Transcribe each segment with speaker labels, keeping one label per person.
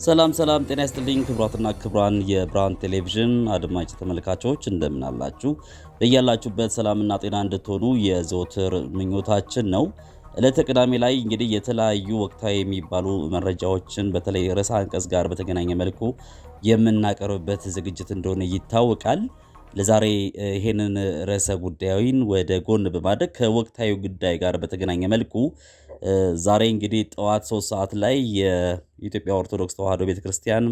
Speaker 1: ሰላም ሰላም ጤና ይስጥልኝ ክቡራትና ክቡራን የብርሃን ቴሌቪዥን አድማጭ ተመልካቾች እንደምን አላችሁ? በያላችሁበት ሰላምና ጤና እንድትሆኑ የዘወትር ምኞታችን ነው። ዕለተ ቅዳሜ ላይ እንግዲህ የተለያዩ ወቅታዊ የሚባሉ መረጃዎችን በተለይ ርዕሰ አንቀጽ ጋር በተገናኘ መልኩ የምናቀርብበት ዝግጅት እንደሆነ ይታወቃል። ለዛሬ ይሄንን ርዕሰ ጉዳዩን ወደ ጎን በማድረግ ከወቅታዊ ጉዳይ ጋር በተገናኘ መልኩ ዛሬ እንግዲህ ጠዋት 3 ሰዓት ላይ የኢትዮጵያ ኦርቶዶክስ ተዋሕዶ ቤተክርስቲያን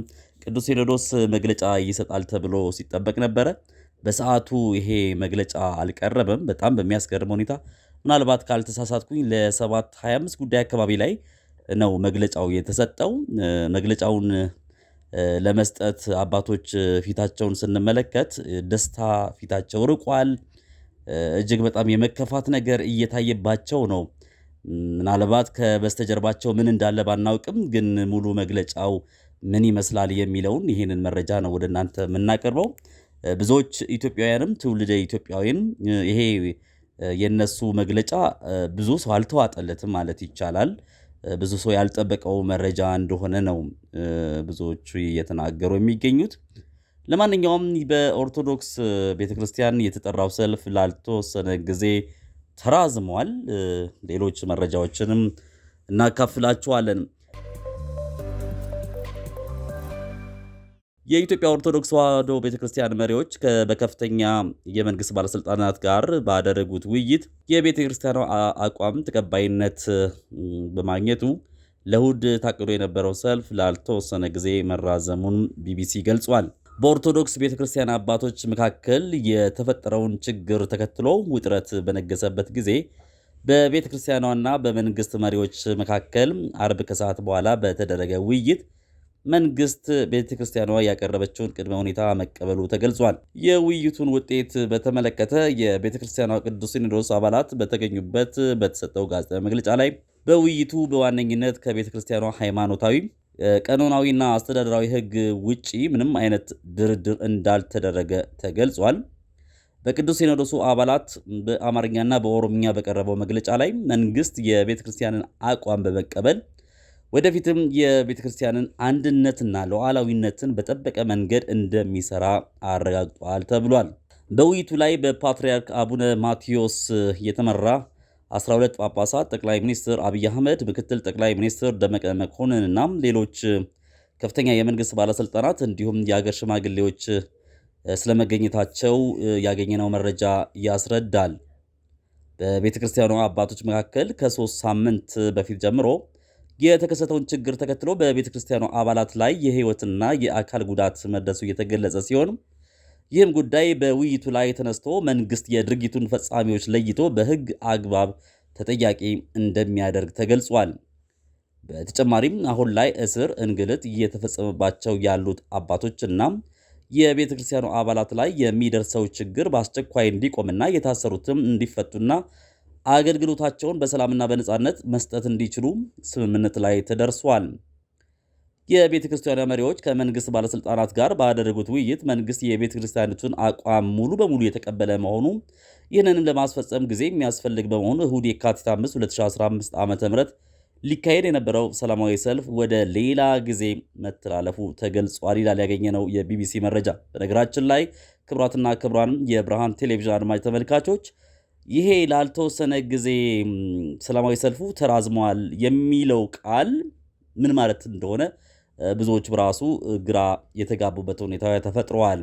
Speaker 1: ቅዱስ ሲኖዶስ መግለጫ ይሰጣል ተብሎ ሲጠበቅ ነበረ። በሰዓቱ ይሄ መግለጫ አልቀረበም። በጣም በሚያስገርም ሁኔታ ምናልባት ካልተሳሳትኩኝ ለ7:25 ጉዳይ አካባቢ ላይ ነው መግለጫው የተሰጠው። መግለጫውን ለመስጠት አባቶች ፊታቸውን ስንመለከት ደስታ ፊታቸው ርቋል። እጅግ በጣም የመከፋት ነገር እየታየባቸው ነው። ምናልባት ከበስተጀርባቸው ምን እንዳለ ባናውቅም ግን ሙሉ መግለጫው ምን ይመስላል የሚለውን ይሄንን መረጃ ነው ወደ እናንተ የምናቀርበው። ብዙዎች ኢትዮጵያውያንም ትውልደ ኢትዮጵያውያን ይሄ የነሱ መግለጫ ብዙ ሰው አልተዋጠለትም ማለት ይቻላል። ብዙ ሰው ያልጠበቀው መረጃ እንደሆነ ነው ብዙዎቹ እየተናገሩ የሚገኙት። ለማንኛውም በኦርቶዶክስ ቤተክርስቲያን የተጠራው ሰልፍ ላልተወሰነ ጊዜ ተራዝሟል። ሌሎች መረጃዎችንም እናካፍላችኋለን። የኢትዮጵያ ኦርቶዶክስ ተዋሕዶ ቤተክርስቲያን መሪዎች በከፍተኛ የመንግስት ባለስልጣናት ጋር ባደረጉት ውይይት የቤተክርስቲያኗ አቋም ተቀባይነት በማግኘቱ ለእሁድ ታቅዶ የነበረው ሰልፍ ላልተወሰነ ጊዜ መራዘሙን ቢቢሲ ገልጿል። በኦርቶዶክስ ቤተክርስቲያን አባቶች መካከል የተፈጠረውን ችግር ተከትሎ ውጥረት በነገሰበት ጊዜ በቤተክርስቲያኗና በመንግስት መሪዎች መካከል አርብ ከሰዓት በኋላ በተደረገ ውይይት መንግስት ቤተክርስቲያኗ ያቀረበችውን ቅድመ ሁኔታ መቀበሉ ተገልጿል። የውይይቱን ውጤት በተመለከተ የቤተክርስቲያኗ ቅዱስ ሲኖዶስ አባላት በተገኙበት በተሰጠው ጋዜጣዊ መግለጫ ላይ በውይይቱ በዋነኝነት ከቤተክርስቲያኗ ሃይማኖታዊ ቀኖናዊና አስተዳደራዊ ሕግ ውጪ ምንም አይነት ድርድር እንዳልተደረገ ተገልጿል። በቅዱስ ሲኖዶሱ አባላት በአማርኛና በኦሮምኛ በቀረበው መግለጫ ላይ መንግስት የቤተክርስቲያንን አቋም በመቀበል ወደፊትም የቤተክርስቲያንን አንድነትና ሉዓላዊነትን በጠበቀ መንገድ እንደሚሰራ አረጋግጧል ተብሏል። በውይይቱ ላይ በፓትርያርክ አቡነ ማቴዎስ የተመራ 12 ጳጳሳት፣ ጠቅላይ ሚኒስትር አብይ አህመድ፣ ምክትል ጠቅላይ ሚኒስትር ደመቀ መኮንንና ሌሎች ከፍተኛ የመንግስት ባለስልጣናት እንዲሁም የሀገር ሽማግሌዎች ስለመገኘታቸው ያገኘነው መረጃ ያስረዳል። በቤተክርስቲያኗ አባቶች መካከል ከ3 ሳምንት በፊት ጀምሮ የተከሰተውን ችግር ተከትሎ በቤተክርስቲያኗ አባላት ላይ የህይወትና የአካል ጉዳት መድረሱ የተገለጸ ሲሆን ይህም ጉዳይ በውይይቱ ላይ ተነስቶ መንግስት የድርጊቱን ፈጻሚዎች ለይቶ በህግ አግባብ ተጠያቂ እንደሚያደርግ ተገልጿል። በተጨማሪም አሁን ላይ እስር፣ እንግልት እየተፈጸመባቸው ያሉት አባቶችና የቤተክርስቲያኗ አባላት ላይ የሚደርሰው ችግር በአስቸኳይ እንዲቆምና የታሰሩትም እንዲፈቱና አገልግሎታቸውን በሰላምና በነጻነት መስጠት እንዲችሉ ስምምነት ላይ ተደርሷል። የቤተክርስቲያኗ መሪዎች ከመንግስት ባለስልጣናት ጋር ባደረጉት ውይይት መንግስት የቤተክርስቲያኒቱን አቋም ሙሉ በሙሉ የተቀበለ መሆኑ ይህንንም ለማስፈጸም ጊዜ የሚያስፈልግ በመሆኑ እሁድ የካቲት 5 2015 ዓ.ም ሊካሄድ የነበረው ሰላማዊ ሰልፍ ወደ ሌላ ጊዜ መተላለፉ ተገልጿል ይላል ያገኘነው የቢቢሲ መረጃ። በነገራችን ላይ ክቡራትና ክቡራን የብርሃን ቴሌቪዥን አድማጭ ተመልካቾች ይሄ ላልተወሰነ ጊዜ ሰላማዊ ሰልፉ ተራዝሟል የሚለው ቃል ምን ማለት እንደሆነ ብዙዎች በራሱ ግራ የተጋቡበት ሁኔታ ተፈጥሯል።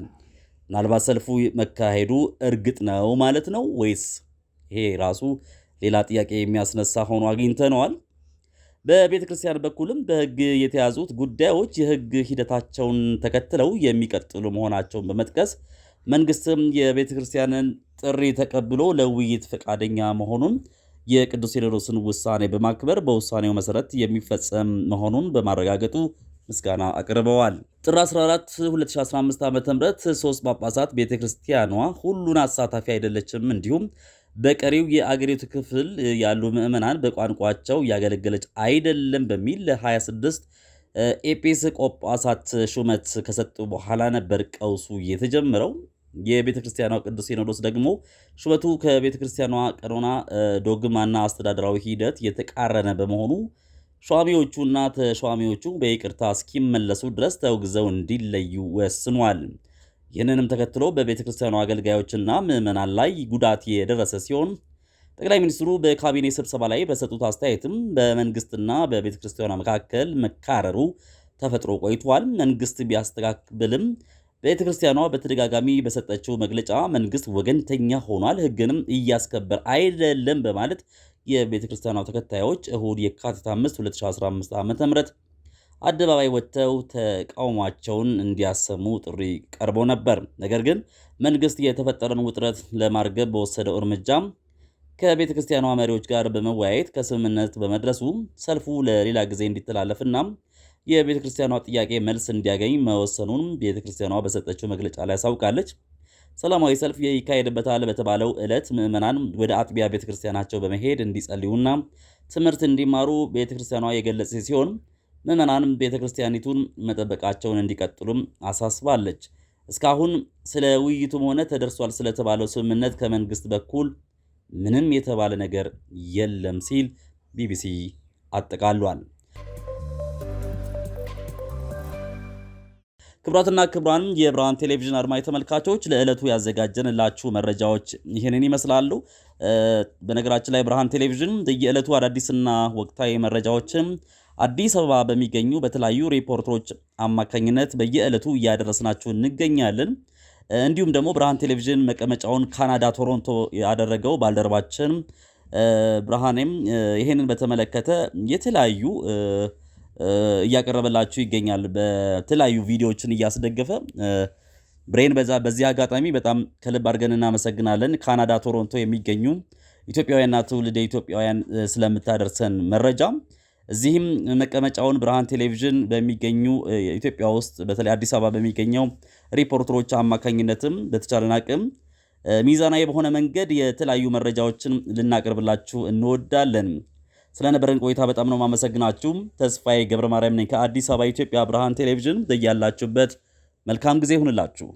Speaker 1: ምናልባት ሰልፉ መካሄዱ እርግጥ ነው ማለት ነው ወይስ ይሄ ራሱ ሌላ ጥያቄ የሚያስነሳ ሆኖ አግኝተነዋል። በቤተክርስቲያን በኩልም በሕግ የተያዙት ጉዳዮች የሕግ ሂደታቸውን ተከትለው የሚቀጥሉ መሆናቸውን በመጥቀስ መንግስትም የቤተክርስቲያንን ጥሪ ተቀብሎ ለውይይት ፈቃደኛ መሆኑን የቅዱስ ሲኖዶስን ውሳኔ በማክበር በውሳኔው መሰረት የሚፈጸም መሆኑን በማረጋገጡ ምስጋና አቅርበዋል። ጥር 14 2015 ዓ.ም 3 ጳጳሳት ቤተክርስቲያኗ ሁሉን አሳታፊ አይደለችም፣ እንዲሁም በቀሪው የአገሪቱ ክፍል ያሉ ምዕመናን በቋንቋቸው ያገለገለች አይደለም በሚል ለ26 ኤጲስቆጶሳት ሹመት ከሰጡ በኋላ ነበር ቀውሱ የተጀመረው። የቤተክርስቲያኗ ቅዱስ ሲኖዶስ ደግሞ ሹመቱ ከቤተክርስቲያኗ ቀኖና ዶግማና አስተዳደራዊ ሂደት የተቃረነ በመሆኑ ሿሚዎቹና ተሿሚዎቹ በይቅርታ እስኪመለሱ ድረስ ተወግዘው እንዲለዩ ወስኗል። ይህንንም ተከትሎ በቤተ ክርስቲያኑ አገልጋዮችና ምዕመናን ላይ ጉዳት የደረሰ ሲሆን ጠቅላይ ሚኒስትሩ በካቢኔ ስብሰባ ላይ በሰጡት አስተያየትም በመንግስትና በቤተ ክርስቲያኗ መካከል መካረሩ ተፈጥሮ ቆይቷል። መንግስት ቢያስተካክልም ቤተ ክርስቲያኗ በተደጋጋሚ በሰጠችው መግለጫ መንግስት ወገንተኛ ሆኗል፣ ሕግንም እያስከበር አይደለም በማለት የቤተ ክርስቲያኗ ተከታዮች እሁድ የካቲት 5 2015 ዓ.ም አደባባይ ወጥተው ተቃውሟቸውን እንዲያሰሙ ጥሪ ቀርቦ ነበር። ነገር ግን መንግስት የተፈጠረን ውጥረት ለማርገብ በወሰደው እርምጃ ከቤተ ክርስቲያኗ መሪዎች ጋር በመወያየት ከስምምነት በመድረሱ ሰልፉ ለሌላ ጊዜ እንዲተላለፍና የቤተ ክርስቲያኗ ጥያቄ መልስ እንዲያገኝ መወሰኑን ቤተ ክርስቲያኗ በሰጠችው መግለጫ ላይ አሳውቃለች። ሰላማዊ ሰልፍ ይካሄድበታል በተባለው ዕለት ምዕመናን ወደ አጥቢያ ቤተ ክርስቲያናቸው በመሄድ እንዲጸልዩና ትምህርት እንዲማሩ ቤተ ክርስቲያኗ የገለጸ ሲሆን ምዕመናን ቤተ ክርስቲያኒቱን መጠበቃቸውን እንዲቀጥሉም አሳስባለች። እስካሁን ስለ ውይይቱም ሆነ ተደርሷል ስለተባለው ስምምነት ከመንግስት በኩል ምንም የተባለ ነገር የለም ሲል ቢቢሲ አጠቃሏል። ክቡራትና ክቡራን የብርሃን ቴሌቪዥን አድማጭ ተመልካቾች ለዕለቱ ያዘጋጀንላችሁ መረጃዎች ይህንን ይመስላሉ። በነገራችን ላይ ብርሃን ቴሌቪዥን የዕለቱ አዳዲስና ወቅታዊ መረጃዎችን አዲስ አበባ በሚገኙ በተለያዩ ሪፖርተሮች አማካኝነት በየዕለቱ እያደረስናችሁ እንገኛለን። እንዲሁም ደግሞ ብርሃን ቴሌቪዥን መቀመጫውን ካናዳ ቶሮንቶ ያደረገው ባልደረባችን ብርሃኔም ይሄንን በተመለከተ የተለያዩ እያቀረበላችሁ ይገኛል። በተለያዩ ቪዲዮዎችን እያስደገፈ ብሬን በዚህ አጋጣሚ በጣም ከልብ አድርገን እናመሰግናለን። ካናዳ ቶሮንቶ የሚገኙ ኢትዮጵያውያንና ትውልደ ኢትዮጵያውያን ስለምታደርሰን መረጃ እዚህም መቀመጫውን ብርሃን ቴሌቪዥን በሚገኙ ኢትዮጵያ ውስጥ በተለይ አዲስ አበባ በሚገኘው ሪፖርተሮች አማካኝነትም በተቻለን አቅም ሚዛናዊ በሆነ መንገድ የተለያዩ መረጃዎችን ልናቀርብላችሁ እንወዳለን። ስለነበረን ቆይታ በጣም ነው ማመሰግናችሁ። ተስፋዬ ገብረ ማርያም ነኝ ከአዲስ አበባ ኢትዮጵያ ብርሃን ቴሌቪዥን። በያላችሁበት መልካም ጊዜ ይሁንላችሁ።